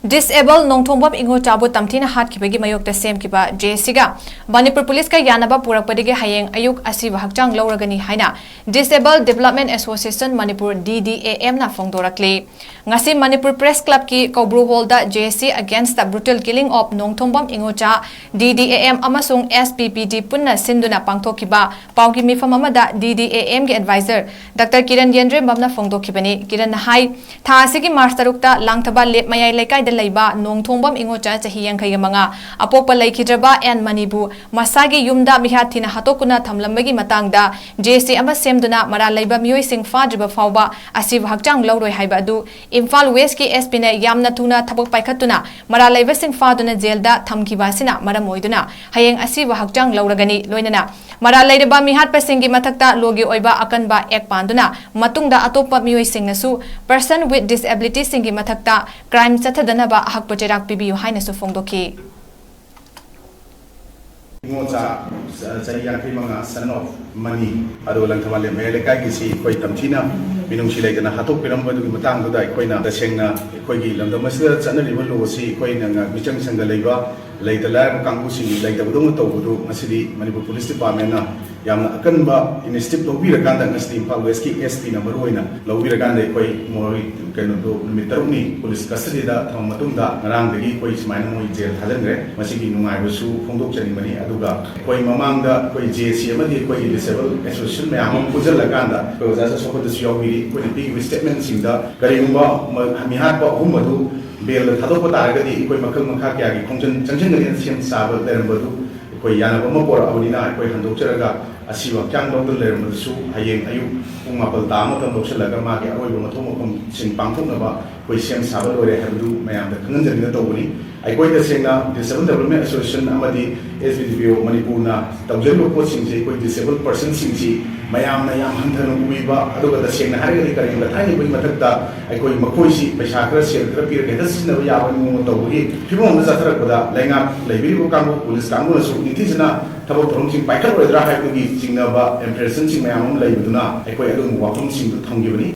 𝗑𝗧𝗡𝗒 ꯅꯣꯡꯊꯣꯝꯕꯝ ꯏꯉꯣꯆꯥꯕꯨ ꯇꯝꯊꯤꯅ ꯍꯥꯠꯈꯤꯕꯒꯤ ꯃꯥꯌꯣꯛꯇ ꯁꯦꯝꯈꯤꯕ ꯖꯦꯁꯤꯒ ꯃꯅꯤꯄꯨꯔ ꯄꯨꯂꯤꯁꯀ ꯌꯥꯅꯕ ꯄꯨꯔꯛꯄꯗꯒꯤ ꯍꯌꯦꯡ ꯑꯌꯨꯛ ꯑꯁꯤꯕ ꯍꯛꯆꯥꯡ ꯂꯧꯔꯒꯅꯤ ꯍꯥꯏꯅ ꯗꯤꯁꯑꯦꯕꯜ ꯗꯦꯚꯂꯞꯃꯦꯟꯠ ꯑꯦꯁꯣꯁꯤꯌꯦꯁꯟ ꯃꯅꯤꯄꯨꯔ ꯗꯤꯗꯤꯑꯦꯑꯦꯝꯅ ꯐꯣꯡꯗꯣꯔꯛꯂꯤ ꯉꯁꯤ ꯃꯅꯤꯄꯨꯔ ꯄ꯭ꯔꯦꯁ ꯀ꯭ꯂꯕꯀꯤ ꯀꯧꯕ꯭ꯔꯨ ꯍꯣꯜꯗ ꯖꯦꯁꯤ against the ꯕ꯭ꯔꯨꯇꯦꯜ killing of Nongthombam ꯏꯉꯣꯆꯥ ꯗꯤꯗꯤꯑꯦꯑꯦꯝ ꯑꯃꯁꯨꯡ SPPD ꯄꯨꯟꯅ ꯁꯤꯟꯗꯨꯅ ꯄꯥꯡꯊꯣꯛꯈꯤꯕ ꯄꯥꯎꯒꯤ ꯃꯤꯐꯝ ꯑꯃꯗ ꯗꯤꯗꯤꯑꯦꯑꯦꯝꯒꯤ ꯑꯦꯗꯚꯥꯏꯖꯔ ꯗꯥꯛꯇꯔ ꯀꯤꯔꯟ ꯌꯦꯟꯗ꯭ꯔꯦꯝꯕꯝꯅ ꯐꯣꯡꯗꯣꯛꯈꯤꯕꯅꯤ꯫ ꯀꯤꯔꯟꯅ ꯍꯥꯏ ꯊꯥ ꯑꯁꯤꯒꯤ ꯃꯥꯔꯆ 6ꯇ ꯂꯥꯡꯊꯕꯥꯜ ꯂꯦꯞ ꯃꯌꯥꯏ ꯂꯩꯀꯥꯏꯗ ꯂꯩꯕ ꯅꯣꯡꯊꯣꯝꯕꯝ ꯏꯉꯣꯆꯥ ꯆꯍꯤ 85 ꯑꯄꯣꯛꯄ ꯂꯩꯈꯤꯗ꯭ꯔꯕ ꯃꯅꯤꯕꯨ ꯃꯁꯥꯒꯤ ꯌꯨꯝꯗ ꯃꯤꯍꯥꯠ ꯊꯤꯅ ꯍꯥꯠꯇꯣꯛꯇꯨꯅ ꯊꯝꯂꯝꯕꯒꯤ ꯃꯇꯥꯡꯗ ꯖꯦꯁꯤ ꯑꯃ ꯁꯦꯝꯗꯨꯅ ꯃꯔꯥꯜ ꯂꯩꯕ ꯃꯤꯑꯣꯏꯁꯤꯡ ꯐꯥꯗ꯭ꯔꯤꯕ ꯐꯥꯎꯕ ꯑꯁꯤꯕ ꯍꯛꯆꯥꯡ ꯂꯧꯔꯣꯏ ꯍꯥꯏꯕ ꯑꯗꯨ ꯏꯝꯐꯥꯜ ꯋꯦꯁꯀꯤ SPꯅ ꯌꯥꯝꯅ ꯊꯨꯅ ꯊꯕꯛ ꯄꯥꯏꯈꯠꯇꯨꯅ ꯃꯔꯥꯜ ꯂꯩꯕꯁꯤꯡ ꯐꯥꯗꯨꯅ ꯖꯦꯜꯗ ꯊꯝꯈꯤꯕ ꯑꯁꯤꯅ ꯃꯔꯝ ꯑꯣꯏꯗꯨꯅ ꯍꯌꯦꯡ ꯑꯁꯤꯕ ꯍꯛꯆꯥꯡ ꯂꯧꯔꯒꯅꯤ ꯂꯣꯏꯅꯅ ꯃꯔꯥꯜ ꯂꯩꯔꯕ ꯃꯤꯍꯥꯠꯄꯁꯤꯡꯒꯤ ꯃꯊꯛꯇ ꯂꯣꯒꯤ ꯑꯣꯏꯕ ꯑꯀꯟꯕ ꯑꯦꯛ ꯄꯥꯟꯗꯨꯅ ꯃꯇꯨꯡꯗ ꯑꯇꯣꯞꯄ ꯃꯤꯑꯣꯏꯁꯤꯡꯅꯁꯨ ꯄꯔꯁꯟ ꯋꯤꯠ ꯗꯤꯁꯑꯦꯕꯤꯂꯤꯇꯤꯁꯤꯡꯒꯤ ꯃꯊꯛꯇ ꯀ꯭ꯔꯥꯏꯝ ꯆꯠꯊꯗꯅꯕ ꯑꯍꯛꯄ ꯆꯩꯔꯥꯛ ꯄꯤꯕꯤꯌꯨ ꯍꯥꯏꯅꯁꯨ ꯐꯣꯡꯗꯣꯛꯈꯤ꯫ ꯏꯉꯣꯆꯥ ꯆꯍꯤ 85 ꯁꯟ ꯑꯣꯐ ꯃꯅꯤ ꯑꯗꯨꯒ ꯂꯪꯊꯕꯥꯜ ꯃꯌꯥꯏ ꯂꯩꯀꯥꯏꯒꯤꯁꯤ ꯑꯩꯈꯣꯏ ꯇꯝꯊꯤꯅ ꯃꯤꯅꯨꯡꯁꯤ ꯂꯩꯇꯅ ꯍꯥꯠꯇꯣꯛꯄꯤꯔꯝꯕꯗꯨꯒꯤ ꯃꯇꯥꯡꯗꯨꯗ ꯑꯩꯈꯣꯏꯅ ꯇꯁꯦꯡꯅ ꯑꯩꯈꯣꯏꯒꯤ ꯂꯝꯗꯝ ꯑꯁꯤꯗ ꯆꯠꯅꯔꯤꯕ ꯂꯣ ꯑꯁꯤ ꯑꯩꯈꯣꯏꯅ ꯃꯤꯆꯪ ꯁꯪꯒ ꯂꯩꯕ ꯂꯩꯇ ꯂꯥꯏꯔꯕ ꯀꯥꯡꯕꯨꯁꯤꯡꯒꯤ ꯂꯩꯇꯕꯗꯧꯅ ꯇꯧꯕꯗꯨ ꯉꯁꯤꯗꯤ ꯃꯅꯤꯄꯨꯔ ꯄꯨꯂꯤꯁ ꯗꯤꯄꯥꯔꯠꯃꯦꯟꯠꯅ ꯌꯥꯝꯅ ꯑꯀꯟꯕ ꯏꯅꯤꯁꯤꯌꯦꯇꯤꯚ ꯂꯧꯕꯤꯔꯀꯥꯟꯗ ꯉꯁꯤꯗꯤ ꯏꯝꯐꯥꯜ ꯋꯦꯁꯀꯤ SPꯅ ꯃꯔꯨꯑꯣꯏꯅ ꯂꯧꯕꯤꯔꯀꯥꯟꯗ ꯑꯩꯈꯣꯏ ꯃꯣꯏ ꯅꯨꯃꯤꯠ 6ꯅꯤ ꯄꯨꯂꯤꯁ ꯀꯁꯇꯗꯤꯗ ꯊꯝꯃ ꯃꯇꯨꯡꯗ ꯉꯔꯥꯡꯗꯒꯤ ꯑꯩꯈꯣꯏ ꯁꯨꯃꯥꯏꯅ ꯃꯣꯏ ꯖꯦꯜ ꯊꯥꯖꯤꯟꯈ꯭ꯔꯦ꯫ ꯃꯁꯤꯒꯤ ꯅꯨꯡꯉꯥꯏꯕꯁꯨ ꯐꯣꯡꯗꯣꯛꯆꯅꯤꯡꯕꯅꯤ ꯑꯗꯨꯒ ꯑꯩꯈꯣꯏ ꯃꯃꯥꯡꯗ ꯑꯩꯈꯣꯏ JC ꯑꯃꯗꯤ ꯑꯩꯈꯣꯏꯒꯤ ꯗꯤꯁꯑꯦꯕꯜ ꯑꯦꯁꯣꯁꯤꯌꯦꯁꯟ ꯃꯌꯥꯝ ꯑꯃ ꯄꯨꯟꯁꯤꯜꯂꯀꯥꯟꯗ ꯑꯩꯈꯣꯏ ꯑꯣꯖꯥ ꯁꯣꯛꯄꯗꯁꯨ ꯌꯥꯎꯕꯤꯔꯤ꯫ ꯑꯩꯈꯣꯏꯅ ꯄꯤꯈꯤꯕ ꯁ꯭ꯇꯦꯠꯃꯦꯟꯠꯁꯤꯡꯗ ꯀꯔꯤꯒꯨꯝꯕ ꯃꯤꯍꯥꯠꯄ 3 ꯑꯗꯨ ꯕꯦꯜꯗ ꯊꯥꯗꯣꯛꯄ ꯇꯥꯔꯒꯗꯤ ꯑꯩꯈꯣꯏ ꯃꯈꯜ ꯃꯈꯥ ꯀꯌꯥꯒꯤ ꯈꯣꯡꯖꯪ ꯆꯪꯁꯤꯟꯒꯅꯤꯅ ꯁꯦꯝ ꯁꯥꯕ ꯂꯩꯔꯝꯕꯗꯨ ꯑꯩꯈꯣꯏ ꯌꯥꯅꯕ ꯑꯃ ꯄꯣꯔꯛꯑꯕꯅꯤꯅ ꯑꯩꯈꯣꯏ ꯍꯟꯗꯣꯛꯆꯔꯒ ꯑꯁꯤꯕ ꯍꯛꯆꯥꯡ ꯂꯧꯗꯨꯅ ꯂꯩꯔꯝꯕꯗꯨꯁꯨ ꯍꯌꯦꯡ ꯑꯌꯨꯛ ꯄꯨꯡ 9 ꯇꯥꯕ ꯃꯇꯝ ꯂꯧꯁꯤꯜꯂꯒ ꯃꯥꯒꯤ ꯑꯔꯣꯏꯕ ꯃꯊꯧ ꯃꯐꯝꯁꯤꯡ ꯄꯥꯡꯊꯣꯛꯅꯕ ꯑꯩꯈꯣꯏ ꯁꯦꯝ ꯁꯥꯕ ꯂꯣꯏꯔꯦ ꯍꯥꯏꯕꯗꯨ ꯃꯌꯥꯝꯗ ꯈꯪꯍꯟꯖꯅꯤꯡꯅ ꯇꯧꯕꯅꯤ꯫ ꯑꯩꯈꯣꯏ ꯇꯁꯦꯡꯅ ꯗꯤꯁꯑꯦꯕꯜ ꯗꯦꯚꯂꯞꯃꯦꯟꯠ ꯑꯦꯁꯣꯁꯤꯌꯦꯁꯟ ꯑꯃꯗꯤ SBDPO ꯃꯅꯤꯄꯨꯔꯅ ꯇꯧꯖꯔꯤꯕ ꯄꯣꯠꯁꯤꯡꯁꯤ ꯑꯩꯈꯣꯏ ꯗꯤꯁꯑꯦꯕꯜ ꯄꯔꯁꯟꯁꯤꯡꯁꯤ ꯃꯌꯥꯝꯅ ꯌꯥꯝ ꯍꯟꯊꯅ ꯎꯕꯤꯕ ꯑꯗꯨꯒ ꯇꯁꯦꯡꯅ ꯍꯥꯏꯔꯒꯗꯤ ꯀꯔꯤꯒꯨꯝꯕ ꯊꯥꯏꯅꯒꯤ ꯃꯊꯛꯇ ꯑꯩꯈꯣꯏ ꯃꯈꯣꯏꯁꯤ ꯄꯩꯁꯥ ꯈꯔ ꯁꯦꯜ ꯈꯔ ꯄꯤꯔꯒ ꯍꯦꯛꯇ ꯁꯤꯖꯤꯟꯅꯕ ꯌꯥꯕ ꯃꯑꯣꯡ ꯇꯧꯕꯒꯤ ꯐꯤꯚꯝ ꯑꯃꯗ ꯆꯠꯊꯔꯛꯄꯗ ꯂꯩꯉꯥꯛ ꯂꯩꯕꯤꯔꯤꯕ ꯀꯥꯡꯕꯨ ꯄꯨꯂꯤꯁ ꯀꯥꯡꯕꯨꯅꯁꯨ ꯅꯤꯡꯊꯤꯖꯅ ꯊꯕꯛ ꯊꯧꯔꯝꯁꯤꯡ ꯄꯥꯏꯈꯠꯂꯣꯏꯗ꯭ꯔꯥ ꯍꯥꯏꯕꯒꯤ ꯆꯤꯡꯅꯕ ꯏꯝꯄ꯭ꯔꯦꯁꯟꯁꯤꯡ ꯃꯌꯥꯝ ꯑꯃ ꯂꯩꯕꯗꯨꯅ ꯑꯩꯈꯣꯏ ꯑꯗꯨꯒꯨꯝꯕ ꯋꯥꯐꯝꯁꯤꯡꯗꯨ ꯊꯝꯈꯤꯕꯅꯤ꯫